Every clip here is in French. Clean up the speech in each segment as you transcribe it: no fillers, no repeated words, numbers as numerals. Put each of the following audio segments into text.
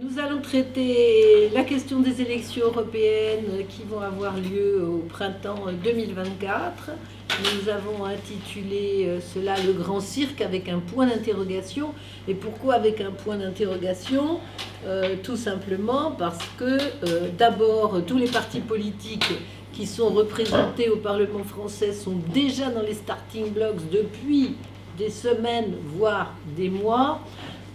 Nous allons traiter la question des élections européennes qui vont avoir lieu au printemps 2024. Nous avons intitulé cela « Le grand cirque » avec un point d'interrogation. Et pourquoi avec un point d'interrogation? Tout simplement parce que d'abord, tous les partis politiques qui sont représentés au Parlement français sont déjà dans les starting blocks depuis des semaines, voire des mois.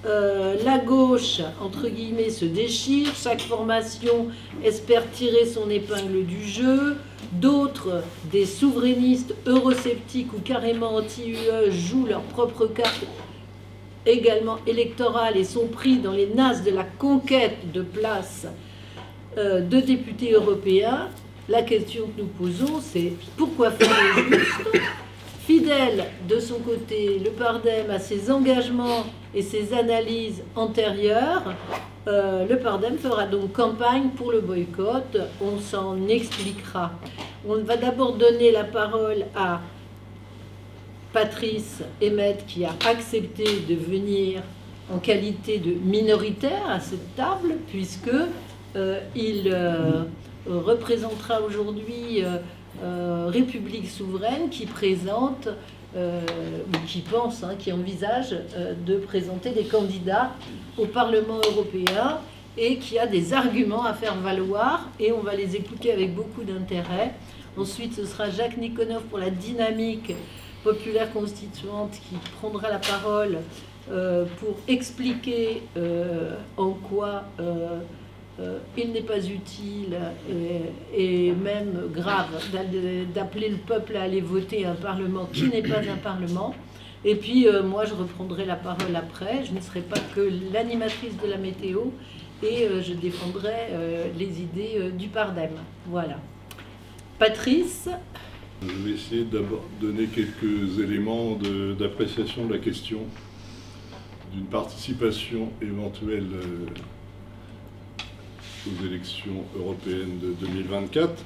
La gauche, entre guillemets, se déchire, chaque formation espère tirer son épingle du jeu, d'autres, des souverainistes eurosceptiques ou carrément anti-UE, jouent leur propre carte également électorale et sont pris dans les nazes de la conquête de places de députés européens. La question que nous posons, c'est pourquoi faire le juste? Fidèle de son côté, le Pardem, à ses engagements et ses analyses antérieures, le Pardem fera donc campagne pour le boycott. On s'en expliquera. On va d'abord donner la parole à Patrice Emmet, qui a accepté de venir en qualité de minoritaire à cette table, puisque il représentera aujourd'hui République souveraine, qui présente, qui pense, qui envisage de présenter des candidats au Parlement européen et qui a des arguments à faire valoir, et on va les écouter avec beaucoup d'intérêt. Ensuite, ce sera Jacques Nikonov pour la dynamique populaire constituante qui prendra la parole pour expliquer en quoi il n'est pas utile et même grave d'appeler le peuple à aller voter un Parlement qui n'est pas un Parlement. Et puis moi je reprendrai la parole après, je ne serai pas que l'animatrice de la météo et je défendrai les idées du Pardem. Voilà. Patrice. Je vais essayer d'abord donner quelques éléments d'appréciation de la question d'une participation éventuelle aux élections européennes de 2024.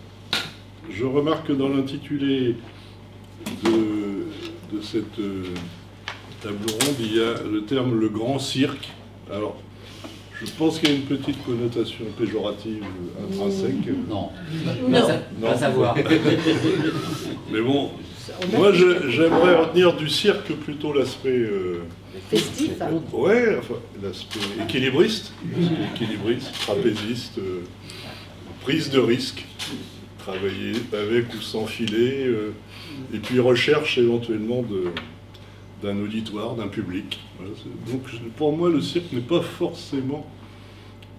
Je remarque que dans l'intitulé de cette table ronde, il y a le terme « le grand cirque ». Alors, je pense qu'il y a une petite connotation péjorative intrinsèque. Non, pas savoir. Mais bon, moi j'aimerais retenir du cirque plutôt l'aspect... festif. Ouais, enfin, l'aspect équilibriste, trapéziste, prise de risque, travailler avec ou sans filet, et puis recherche éventuellement d'un auditoire, d'un public. Voilà, donc pour moi, le cirque n'est pas forcément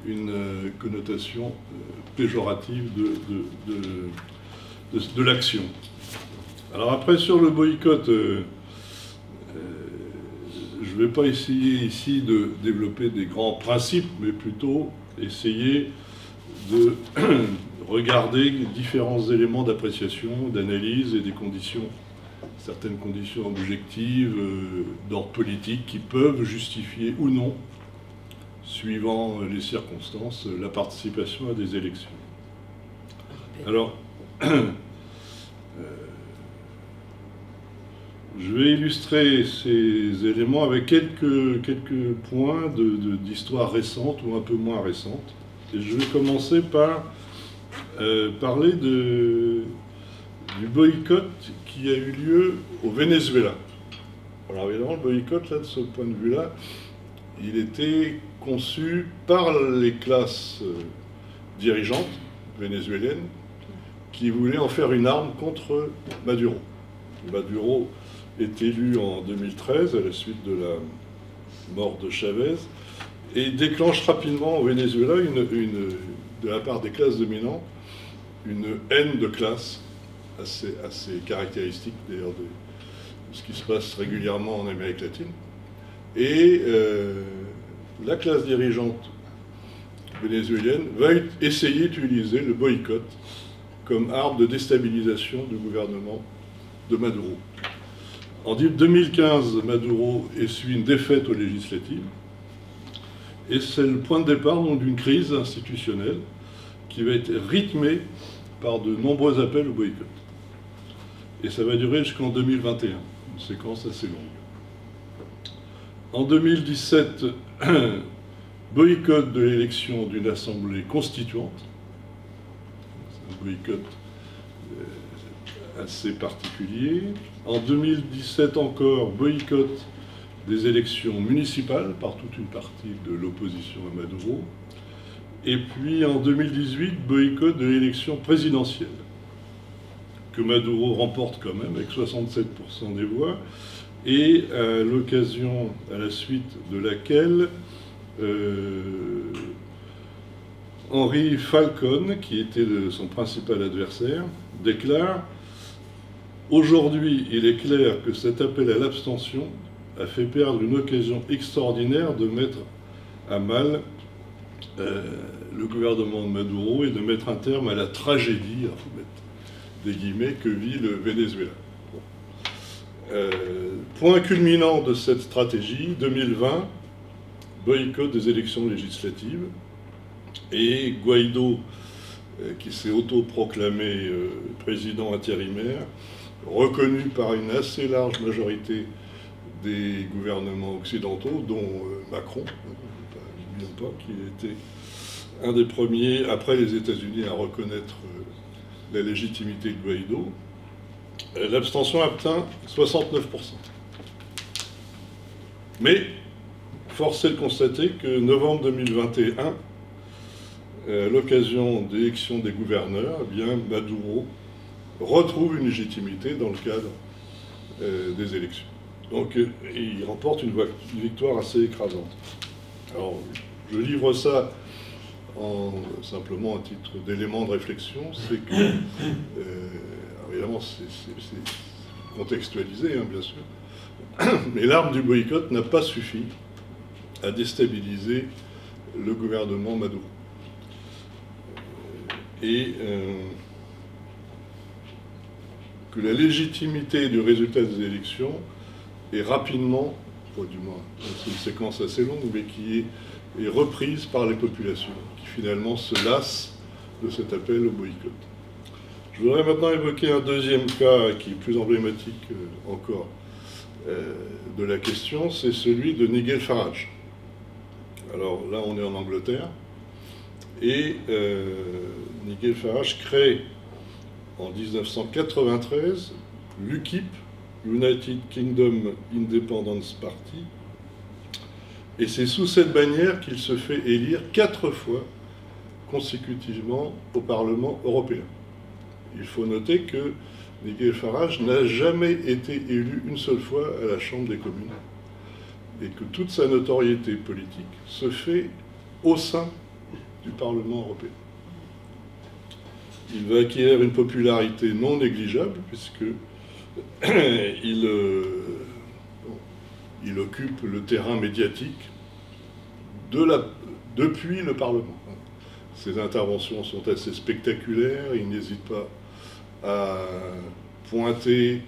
une connotation péjorative de l'action. Alors après, sur le boycott, je ne vais pas essayer ici de développer des grands principes, mais plutôt essayer de regarder différents éléments d'appréciation, d'analyse et des conditions, certaines conditions objectives d'ordre politique qui peuvent justifier ou non, suivant les circonstances, la participation à des élections. Alors, je vais illustrer ces éléments avec quelques points d'histoire récente ou un peu moins récente. Et je vais commencer par parler du boycott qui a eu lieu au Venezuela. Alors évidemment, le boycott, là, de ce point de vue-là, il était conçu par les classes dirigeantes vénézuéliennes qui voulaient en faire une arme contre Maduro. Maduro est élu en 2013 à la suite de la mort de Chavez et déclenche rapidement au Venezuela, de la part des classes dominantes, une haine de classe assez caractéristique d'ailleurs de ce qui se passe régulièrement en Amérique latine. Et la classe dirigeante vénézuélienne va essayer d'utiliser le boycott comme arme de déstabilisation du gouvernement de Maduro. En 2015, Maduro essuie une défaite aux législatives, et c'est le point de départ d'une crise institutionnelle qui va être rythmée par de nombreux appels au boycott. Et ça va durer jusqu'en 2021, une séquence assez longue. En 2017, boycott de l'élection d'une assemblée constituante. C'est un boycott assez particulier. En 2017 encore, boycott des élections municipales par toute une partie de l'opposition à Maduro. Et puis en 2018, boycott de l'élection présidentielle, que Maduro remporte quand même avec 67% des voix, et à l'occasion, à la suite de laquelle Henri Falcón, qui était son principal adversaire, déclare « Aujourd'hui, il est clair que cet appel à l'abstention a fait perdre une occasion extraordinaire de mettre à mal le gouvernement de Maduro et de mettre un terme à la tragédie, il faut mettre des guillemets, que vit le Venezuela. » Point culminant de cette stratégie, 2020, boycott des élections législatives, et Guaidó, qui s'est autoproclamé président intérimaire, reconnu par une assez large majorité des gouvernements occidentaux, dont Macron, n'oublions pas qu'il était un des premiers, après les États-Unis, à reconnaître la légitimité de Guaidó. L'abstention atteint 69%. Mais, force est de constater que novembre 2021, à l'occasion d'élections des gouverneurs, eh bien, Maduro retrouve une légitimité dans le cadre des élections. Donc, il remporte une victoire assez écrasante. Alors, je livre ça simplement à titre d'élément de réflexion, c'est que, évidemment, c'est contextualisé, hein, bien sûr, mais l'arme du boycott n'a pas suffi à déstabiliser le gouvernement Maduro. Et que la légitimité du résultat des élections est rapidement, du moins, c'est une séquence assez longue, mais qui est reprise par les populations, qui finalement se lassent de cet appel au boycott. Je voudrais maintenant évoquer un deuxième cas qui est plus emblématique encore de la question, c'est celui de Nigel Farage. Alors là, on est en Angleterre, et Nigel Farage crée en 1993 l'UKIP, United Kingdom Independence Party, et c'est sous cette bannière qu'il se fait élire 4 fois consécutivement au Parlement européen. Il faut noter que Nigel Farage n'a jamais été élu une seule fois à la Chambre des communes, et que toute sa notoriété politique se fait au sein du Parlement européen. Il va acquérir une popularité non négligeable, puisque il occupe le terrain médiatique depuis le Parlement. Ses interventions sont assez spectaculaires, il n'hésite pas à pointer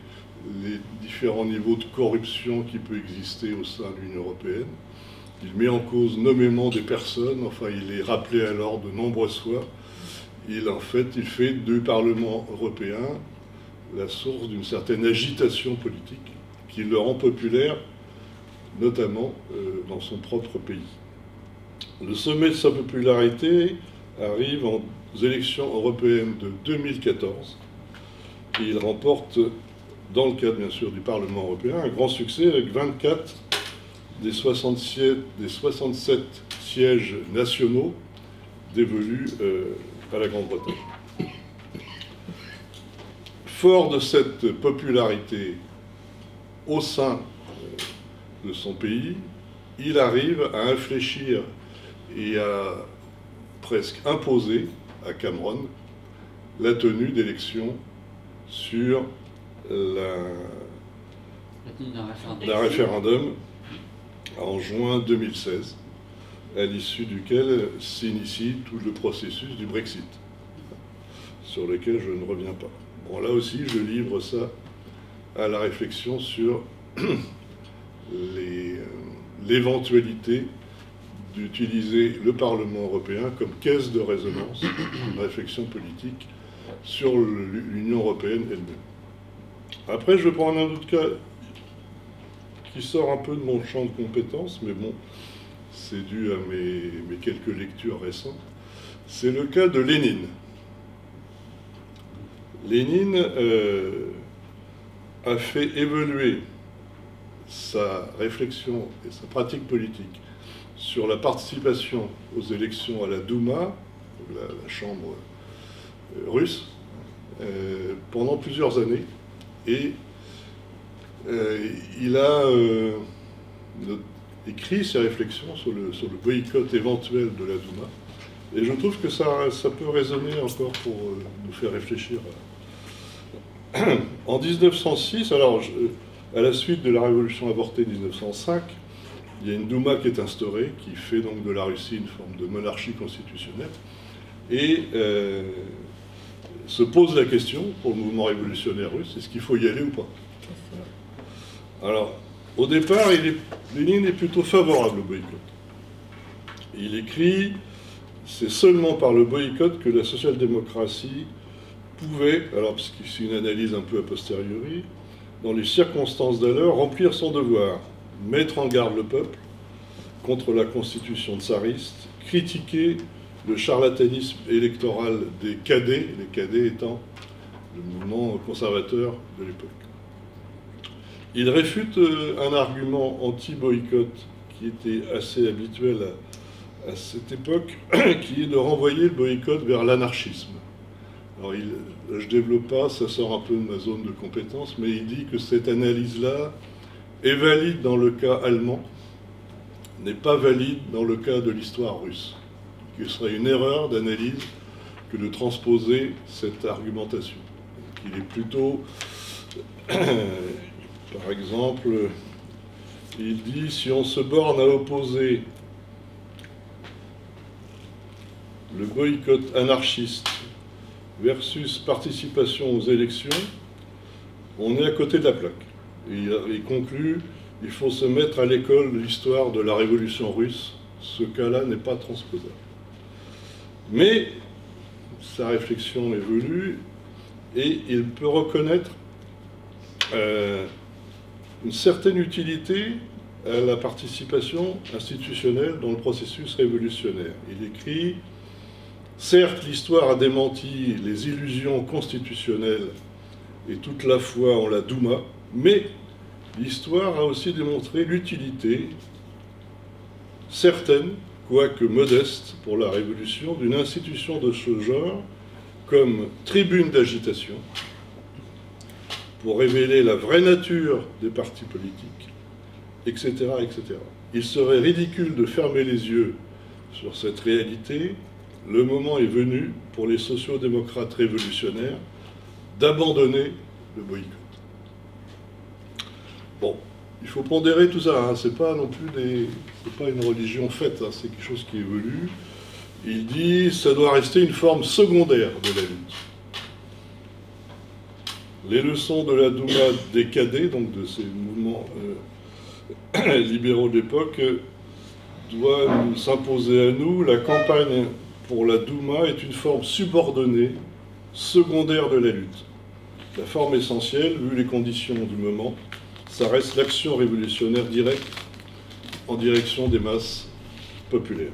les différents niveaux de corruption qui peut exister au sein de l'Union européenne. Il met en cause nommément des personnes, enfin il est rappelé à l'ordre de nombreuses fois. Il fait du Parlement européen la source d'une certaine agitation politique qui le rend populaire, notamment dans son propre pays. Le sommet de sa popularité arrive aux élections européennes de 2014 et il remporte, dans le cadre bien sûr du Parlement européen, un grand succès avec 24 des 67 sièges nationaux dévolus à la Grande-Bretagne. Fort de cette popularité au sein de son pays, il arrive à infléchir et à presque imposer à Cameron la tenue d'élections sur d'un référendum en juin 2016, à l'issue duquel s'initie tout le processus du Brexit, sur lequel je ne reviens pas. Bon, là aussi, je livre ça à la réflexion sur l'éventualité d'utiliser le Parlement européen comme caisse de résonance d'une réflexion politique sur l'Union européenne elle-même. Après, je vais prendre un autre cas qui sort un peu de mon champ de compétences, mais bon, c'est dû à mes quelques lectures récentes, c'est le cas de Lénine. Lénine a fait évoluer sa réflexion et sa pratique politique sur la participation aux élections à la Douma, la chambre russe, pendant plusieurs années. Et il a écrit ses réflexions sur le boycott éventuel de la Douma. Et je trouve que ça peut résonner encore pour nous faire réfléchir. En 1906, alors, à la suite de la révolution avortée de 1905, il y a une Douma qui est instaurée, qui fait donc de la Russie une forme de monarchie constitutionnelle, et se pose la question, pour le mouvement révolutionnaire russe, est-ce qu'il faut y aller ou pas? Alors, au départ, Lénine est plutôt favorable au boycott. Il écrit, c'est seulement par le boycott que la social-démocratie pouvait, alors parce que c'est une analyse un peu a posteriori, dans les circonstances d'alors, remplir son devoir, mettre en garde le peuple contre la constitution tsariste, critiquer le charlatanisme électoral des cadets, les cadets étant le mouvement conservateur de l'époque. Il réfute un argument anti-boycott qui était assez habituel à cette époque, qui est de renvoyer le boycott vers l'anarchisme. Alors, je ne développe pas, ça sort un peu de ma zone de compétence, mais il dit que cette analyse-là est valide dans le cas allemand, n'est pas valide dans le cas de l'histoire russe. Ce serait une erreur d'analyse que de transposer cette argumentation. Il est plutôt, par exemple, il dit, si on se borne à opposer le boycott anarchiste versus participation aux élections, on est à côté de la plaque. Et il conclut, il faut se mettre à l'école de l'histoire de la révolution russe. Ce cas-là n'est pas transposable. Mais sa réflexion évolue et il peut reconnaître une certaine utilité à la participation institutionnelle dans le processus révolutionnaire. Il écrit « Certes, l'histoire a démenti les illusions constitutionnelles et toute la foi en la Douma, mais l'histoire a aussi démontré l'utilité certaine, quoique modeste pour la Révolution, d'une institution de ce genre comme tribune d'agitation pour révéler la vraie nature des partis politiques, etc., etc. Il serait ridicule de fermer les yeux sur cette réalité. Le moment est venu pour les sociaux-démocrates révolutionnaires d'abandonner le boycott. Bon, il faut pondérer tout ça, hein. C'est pas non plus c'est pas une religion faite, hein. C'est quelque chose qui évolue. Il dit ça doit rester une forme secondaire de la lutte. Les leçons de la Douma des cadets, donc de ces mouvements libéraux de l'époque, doivent s'imposer à nous. La campagne pour la Douma est une forme subordonnée, secondaire de la lutte. La forme essentielle, vu les conditions du moment, ça reste l'action révolutionnaire directe en direction des masses populaires.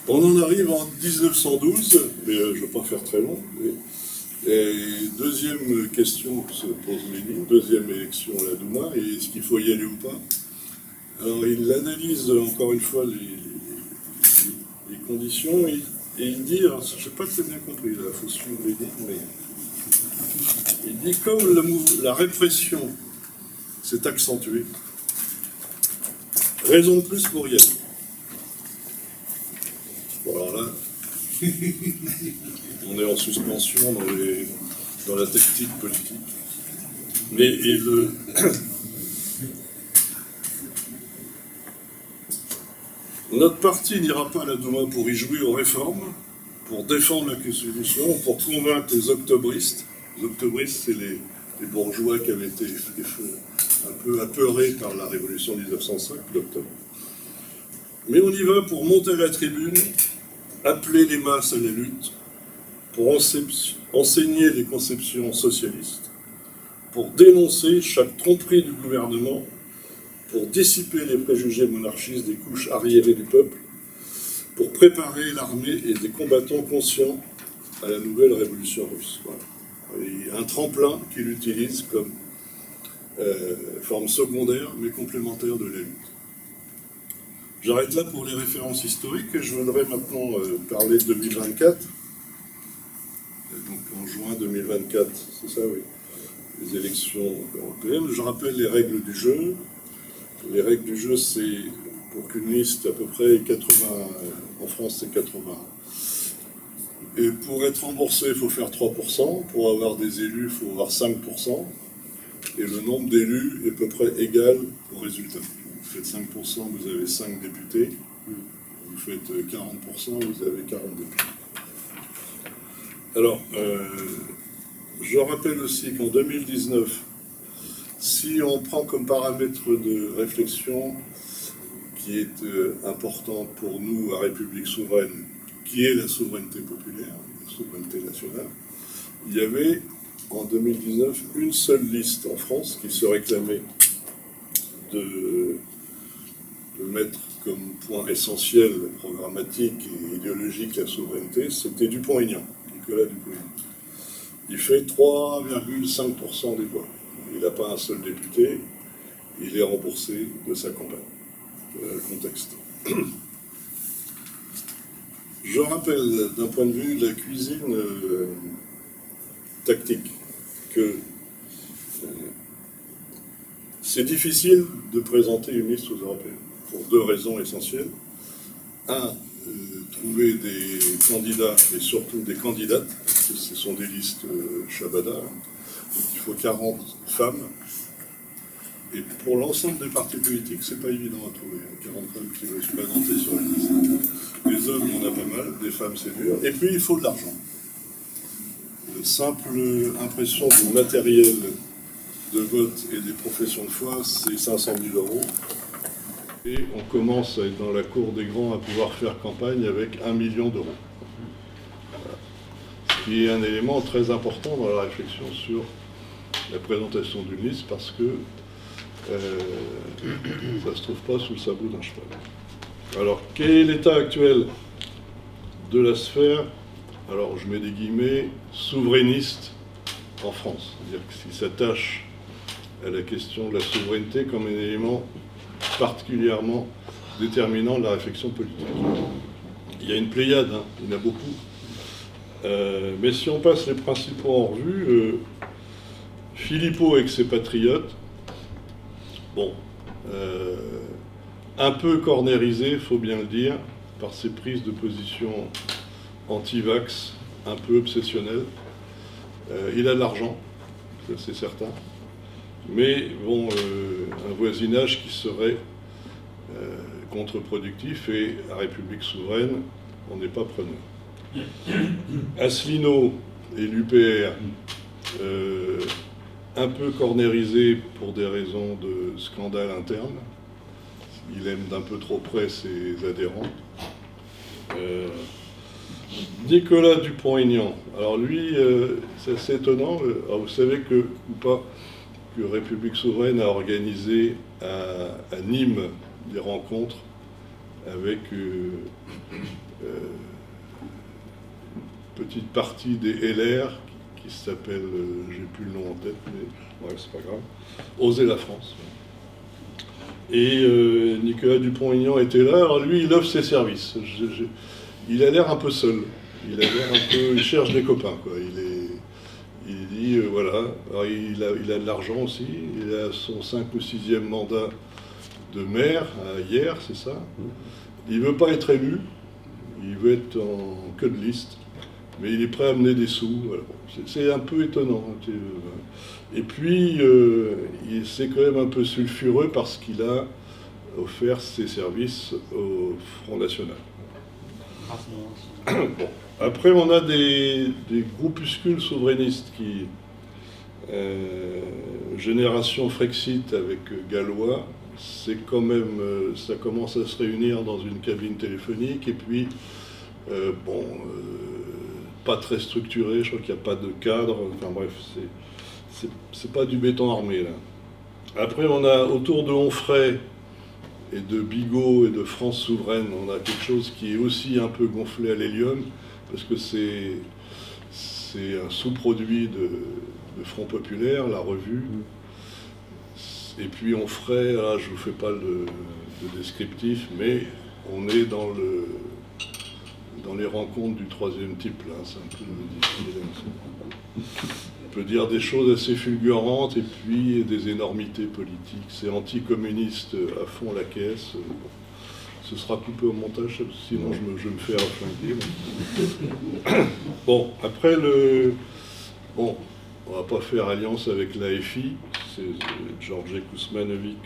On en arrive en 1912, mais je ne vais pas faire très long. Et deuxième question que se pose Lénine, deuxième élection à la Douma, et est-ce qu'il faut y aller ou pas? Alors il analyse encore une fois les conditions, et il dit, alors je n'ai pas très bien compris, il faut suivre Lénine, mais il dit comme la répression s'est accentuée, raison de plus pour y aller. Bon alors là, on est en suspension dans la tactique politique. Mais notre parti n'ira pas à la Douma pour y jouer aux réformes, pour défendre la Constitution, pour convaincre les octobristes. Les octobristes, c'est les bourgeois qui avaient été un peu apeurés par la révolution de 1905, d'octobre. Mais on y va pour monter à la tribune, appeler les masses à la lutte, pour enseigner les conceptions socialistes, pour dénoncer chaque tromperie du gouvernement, pour dissiper les préjugés monarchistes des couches arriérées du peuple, pour préparer l'armée et des combattants conscients à la nouvelle révolution russe. Voilà. Il y a un tremplin qu'il utilise comme forme secondaire mais complémentaire de la lutte. J'arrête là pour les références historiques et je voudrais maintenant parler de 2024. Donc en juin 2024, c'est ça, oui, les élections européennes. Je rappelle les règles du jeu. Les règles du jeu, c'est pour qu'une liste à peu près 80, en France c'est 80. Et pour être remboursé, il faut faire 3%. Pour avoir des élus, il faut avoir 5%. Et le nombre d'élus est à peu près égal au résultat. Vous faites 5%, vous avez 5 députés. Vous faites 40%, vous avez 40 députés. Alors, je rappelle aussi qu'en 2019, si on prend comme paramètre de réflexion qui est important pour nous à République souveraine, qui est la souveraineté populaire, la souveraineté nationale, il y avait en 2019 une seule liste en France qui se réclamait de mettre comme point essentiel, programmatique et idéologique la souveraineté, c'était Dupont-Aignan, Nicolas Dupont-Aignan. Il fait 3,5% des voix. Il n'a pas un seul député, il est remboursé de sa campagne. Voilà le contexte. Je rappelle, d'un point de vue de la cuisine tactique, que c'est difficile de présenter une liste aux Européennes, pour deux raisons essentielles. Un, trouver des candidats, et surtout des candidates, parce que ce sont des listes Shabada, donc il faut 40 femmes, et pour l'ensemble des partis politiques, c'est pas évident à trouver, 40 femmes qui veulent se présenter sur la liste. Les hommes, il y en a pas mal, des femmes c'est dur, et puis il faut de l'argent. Simple impression du matériel de vote et des professions de foi, c'est 500 000 €. Et on commence à être dans la cour des grands à pouvoir faire campagne avec 1 million d'euros. Voilà. Ce qui est un élément très important dans la réflexion sur la présentation d'une liste, parce que ça ne se trouve pas sous le sabot d'un cheval. Alors, quel est l'état actuel de la sphère, alors je mets des guillemets, souverainiste en France? C'est-à-dire qui s'attache à la question de la souveraineté comme un élément particulièrement déterminant de la réflexion politique. Il y a une pléiade, hein, il y en a beaucoup. Mais si on passe les principaux en revue, Philippot avec ses patriotes, bon, un peu cornérisé, il faut bien le dire, par ses prises de position anti-vax, un peu obsessionnelles. Il a de l'argent, c'est certain. Mais bon, un voisinage qui serait contre-productif, et à République souveraine, on n'est pas preneur. Asselineau et l'UPR, un peu cornérisé pour des raisons de scandale interne. Il aime d'un peu trop près ses adhérents. Nicolas Dupont-Aignan, alors lui, c'est assez étonnant. Alors vous savez que, ou pas, que République souveraine a organisé à Nîmes des rencontres avec une petite partie des LR qui s'appelle, j'ai plus le nom en tête, mais ouais, c'est pas grave, Oser la France. Et Nicolas Dupont-Aignan était là, alors lui il offre ses services. Il a l'air un peu seul, il a l'air un peu, il cherche des copains, quoi. Il dit, voilà, alors il a de l'argent aussi, il a son 5e ou 6e mandat de maire hier, c'est ça. Il ne veut pas être élu, il veut être en queue de liste, mais il est prêt à mener des sous. Voilà. C'est un peu étonnant. Et puis, c'est quand même un peu sulfureux parce qu'il a offert ses services au Front National. Bon. Après, on a des groupuscules souverainistes qui... Génération Frexit avec Gallois, c'est quand même... ça commence à se réunir dans une cabine téléphonique, et puis, pas très structuré, je crois qu'il n'y a pas de cadre, enfin bref, c'est pas du béton armé, là. Après, on a autour de Onfray et de Bigot et de France Souveraine, on a quelque chose qui est aussi un peu gonflé à l'hélium, parce que c'est un sous-produit de Front Populaire, la revue. Et puis Onfray, là je ne vous fais pas le descriptif, mais on est dans les rencontres du troisième type, là, c'est un peu difficile. On peut dire des choses assez fulgurantes et puis des énormités politiques. C'est anticommuniste à fond la caisse. Ce sera coupé au montage, sinon je me fais afflinguer. Bon, après Bon, on ne va pas faire alliance avec l'AFI. Georges Kousmanovic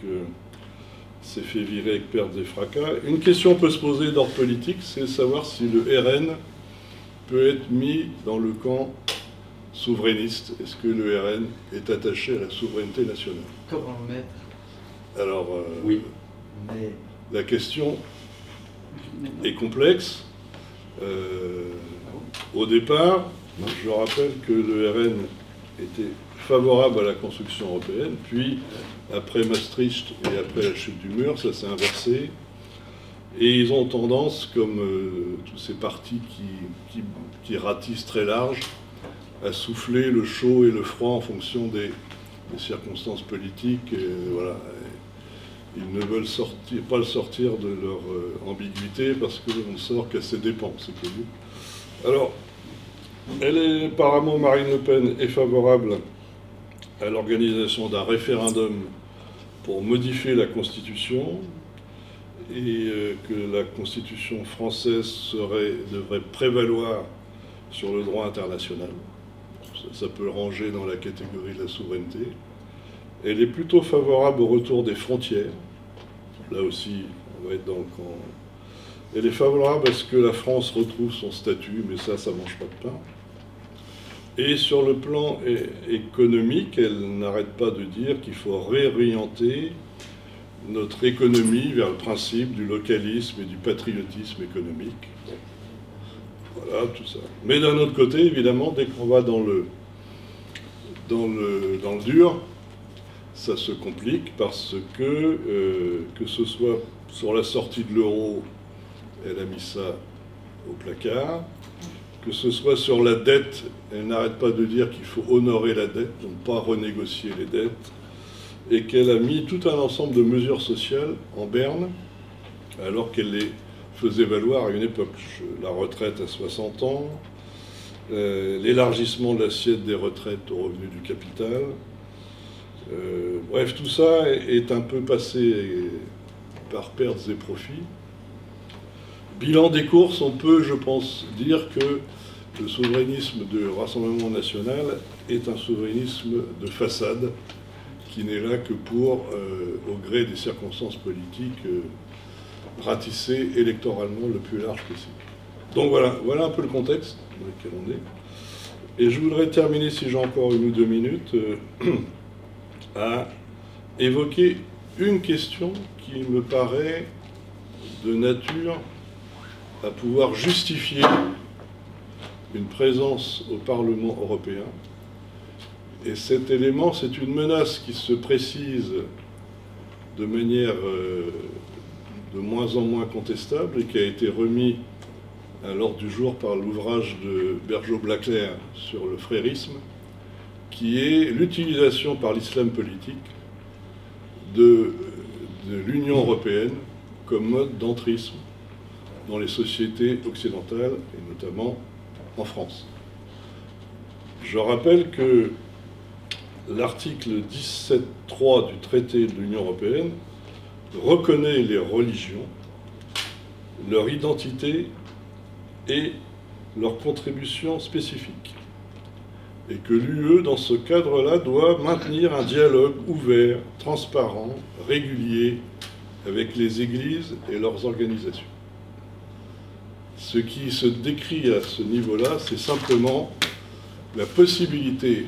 s'est fait virer avec perte et fracas. Une question peut se poser d'ordre politique, c'est de savoir si le RN peut être mis dans le camp souverainiste. Est-ce que le RN est attaché à la souveraineté nationale? Comment le mettre? Alors, oui. Mais... la question est complexe. Au départ, je rappelle que le RN était favorable à la construction européenne, puis après Maastricht et après la chute du mur, ça s'est inversé. Et ils ont tendance, comme tous ces partis qui ratissent très large, à souffler le chaud et le froid en fonction des circonstances politiques. Et voilà. Ils ne veulent pas le sortir de leur ambiguïté parce qu'on ne sort qu'à ses dépens, c'est connu. Alors, apparemment, Marine Le Pen est favorable à l'organisation d'un référendum pour modifier la Constitution et que la Constitution française devrait prévaloir sur le droit international. Ça peut le ranger dans la catégorie de la souveraineté. Elle est plutôt favorable au retour des frontières. Là aussi, on va être dans le camp. Elle est favorable à ce que la France retrouve son statut, mais ça ne mange pas de pain. Et sur le plan économique, elle n'arrête pas de dire qu'il faut réorienter notre économie vers le principe du localisme et du patriotisme économique. Voilà, tout ça. Mais d'un autre côté, évidemment, dès qu'on va dans le dur, ça se complique parce que ce soit sur la sortie de l'euro, elle a mis ça au placard, que ce soit sur la dette, elle n'arrête pas de dire qu'il faut honorer la dette, donc pas renégocier les dettes, et qu'elle a mis tout un ensemble de mesures sociales en berne, alors qu'elle les faisait valoir à une époque. La retraite à 60 ans, l'élargissement de l'assiette des retraites au revenu du capital. Bref, tout ça est un peu passé par pertes et profits. Bilan des courses, on peut, je pense, dire que le souverainisme du Rassemblement national est un souverainisme de façade qui n'est là que pour, au gré des circonstances politiques, ratisser électoralement le plus large possible. Donc voilà un peu le contexte dans lequel on est. Et je voudrais terminer, si j'ai encore 1 ou 2 minutes, à évoquer une question qui me paraît de nature à pouvoir justifier une présence au Parlement européen. Et cet élément, c'est une menace qui se précise de manière de moins en moins contestable et qui a été remis à l'ordre du jour par l'ouvrage de Bergeau-Blaclair sur le frérisme, qui est l'utilisation par l'islam politique de l'Union européenne comme mode d'entrisme dans les sociétés occidentales, et notamment en France. Je rappelle que l'article 17.3 du traité de l'Union européenne reconnaît les religions, leur identité et leur contribution spécifique. Et que l'UE, dans ce cadre-là, doit maintenir un dialogue ouvert, transparent, régulier avec les églises et leurs organisations. Ce qui se décrit à ce niveau-là, c'est simplement la possibilité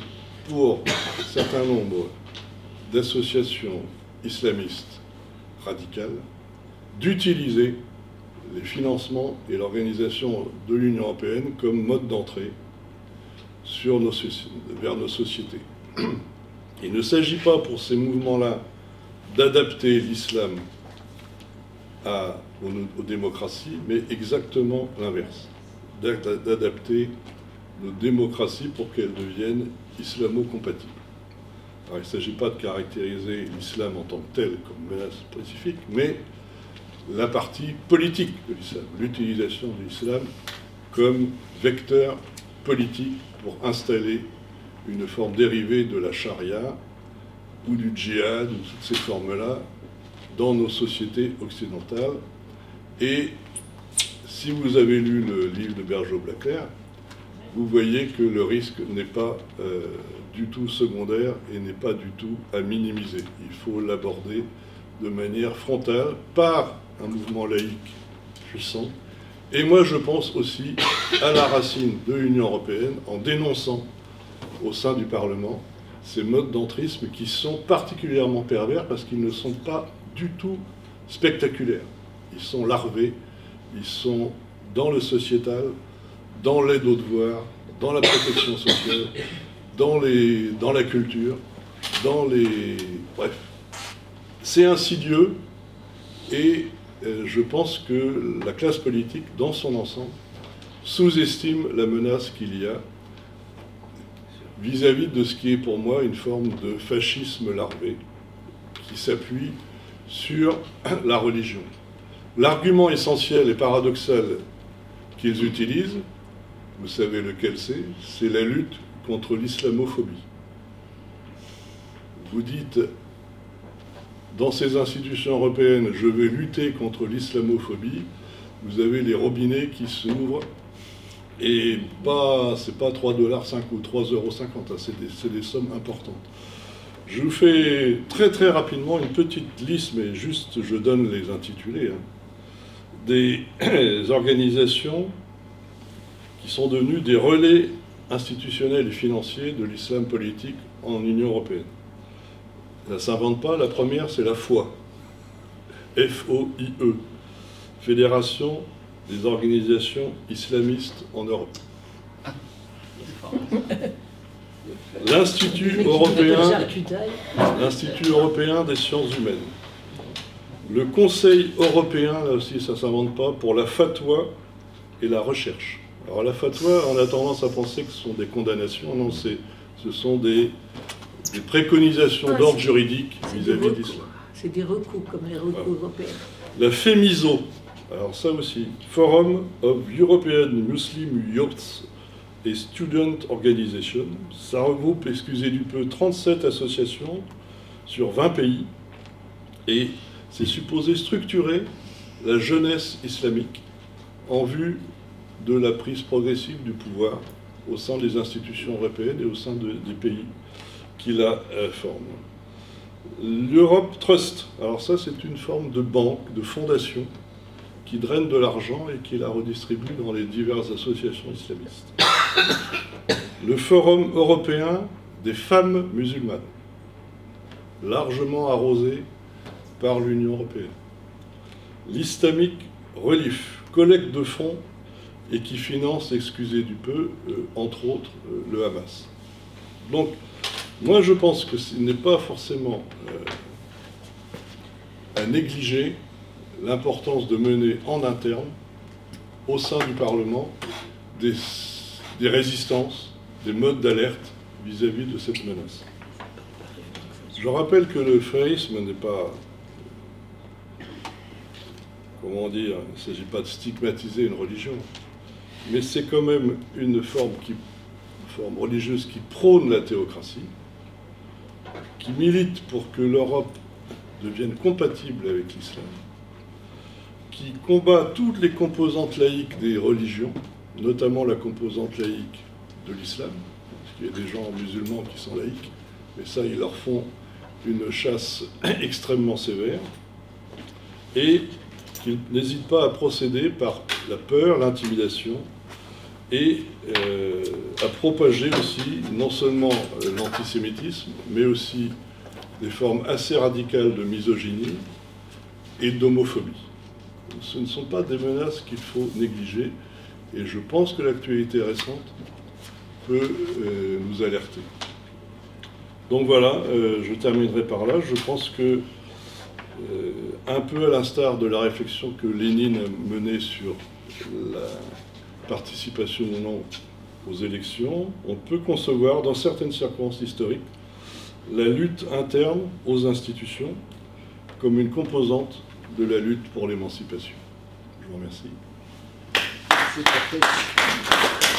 pour un certain nombre d'associations islamistes radicales d'utiliser les financements et l'organisation de l'Union européenne comme mode d'entrée vers nos sociétés. Il ne s'agit pas pour ces mouvements-là d'adapter l'islam aux démocraties, mais exactement l'inverse, d'adapter nos démocraties pour qu'elles deviennent islamo-compatibles. Alors, il ne s'agit pas de caractériser l'islam en tant que tel comme menace spécifique, mais la partie politique de l'islam, l'utilisation de l'islam comme vecteur politique pour installer une forme dérivée de la charia ou du djihad, ou toutes ces formes-là, dans nos sociétés occidentales. Et si vous avez lu le livre de Bergeau-Blaclair, vous voyez que le risque n'est pas du tout secondaire et n'est pas du tout à minimiser. Il faut l'aborder de manière frontale par un mouvement laïque puissant. Et moi, je pense aussi à la racine de l'Union européenne en dénonçant au sein du Parlement ces modes d'entrisme qui sont particulièrement pervers parce qu'ils ne sont pas du tout spectaculaires. Ils sont larvés, ils sont dans le sociétal, dans l'aide aux devoirs, dans la protection sociale, dans la culture, Bref. C'est insidieux et je pense que la classe politique, dans son ensemble, sous-estime la menace qu'il y a vis-à-vis de ce qui est pour moi une forme de fascisme larvé qui s'appuie sur la religion. L'argument essentiel et paradoxal qu'ils utilisent, vous savez lequel c'est la lutte contre l'islamophobie. Vous dites, dans ces institutions européennes, je vais lutter contre l'islamophobie, vous avez les robinets qui s'ouvrent, et c'est pas 3,5 $ ou 3,50 €, c'est des sommes importantes. Je vous fais très très rapidement une petite liste, mais juste je donne les intitulés, des organisations qui sont devenues des relais institutionnels et financiers de l'islam politique en Union européenne. Ça ne s'invente pas, la première c'est la FOIE, F-O-I-E, Fédération des organisations islamistes en Europe. L'Institut européen des sciences humaines. Le Conseil européen, là aussi ça ne s'invente pas, pour la fatwa et la recherche. Alors la fatwa, on a tendance à penser que ce sont des condamnations, non, ce sont des préconisations d'ordre juridique vis-à-vis de l'islam. C'est des recours, comme les recours européens. La FEMISO, alors ça aussi, Forum of European Muslim Youth et Student Organization, ça regroupe, excusez du peu, 37 associations sur 20 pays, et c'est supposé structurer la jeunesse islamique en vue de la prise progressive du pouvoir au sein des institutions européennes et au sein des pays qui la forment. L'Europe Trust, alors ça c'est une forme de banque, de fondation, qui draine de l'argent et qui la redistribue dans les diverses associations islamistes. Le Forum européen des femmes musulmanes, largement arrosé par l'Union européenne. L'Islamic Relief, collecte de fonds et qui finance, excusez du peu, entre autres, le Hamas. Donc, moi je pense que ce n'est pas forcément à négliger l'importance de mener en interne, au sein du Parlement, des résistances, des modes d'alerte vis-à-vis de cette menace. Je rappelle que le fréisme n'est pas, comment dire, il ne s'agit pas de stigmatiser une religion, mais c'est quand même une forme religieuse qui prône la théocratie, qui milite pour que l'Europe devienne compatible avec l'islam, qui combat toutes les composantes laïques des religions, notamment la composante laïque de l'islam, parce qu'il y a des gens musulmans qui sont laïcs, mais ça, ils leur font une chasse extrêmement sévère, et qui n'hésitent pas à procéder par la peur, l'intimidation, et à propager aussi non seulement l'antisémitisme, mais aussi des formes assez radicales de misogynie et d'homophobie. Ce ne sont pas des menaces qu'il faut négliger, et je pense que l'actualité récente peut nous alerter. Donc voilà, je terminerai par là. Je pense que, un peu à l'instar de la réflexion que Lénine a menée sur la participation ou non aux élections, on peut concevoir, dans certaines circonstances historiques, la lutte interne aux institutions comme une composante de la lutte pour l'émancipation. Je vous remercie. c'est parfait.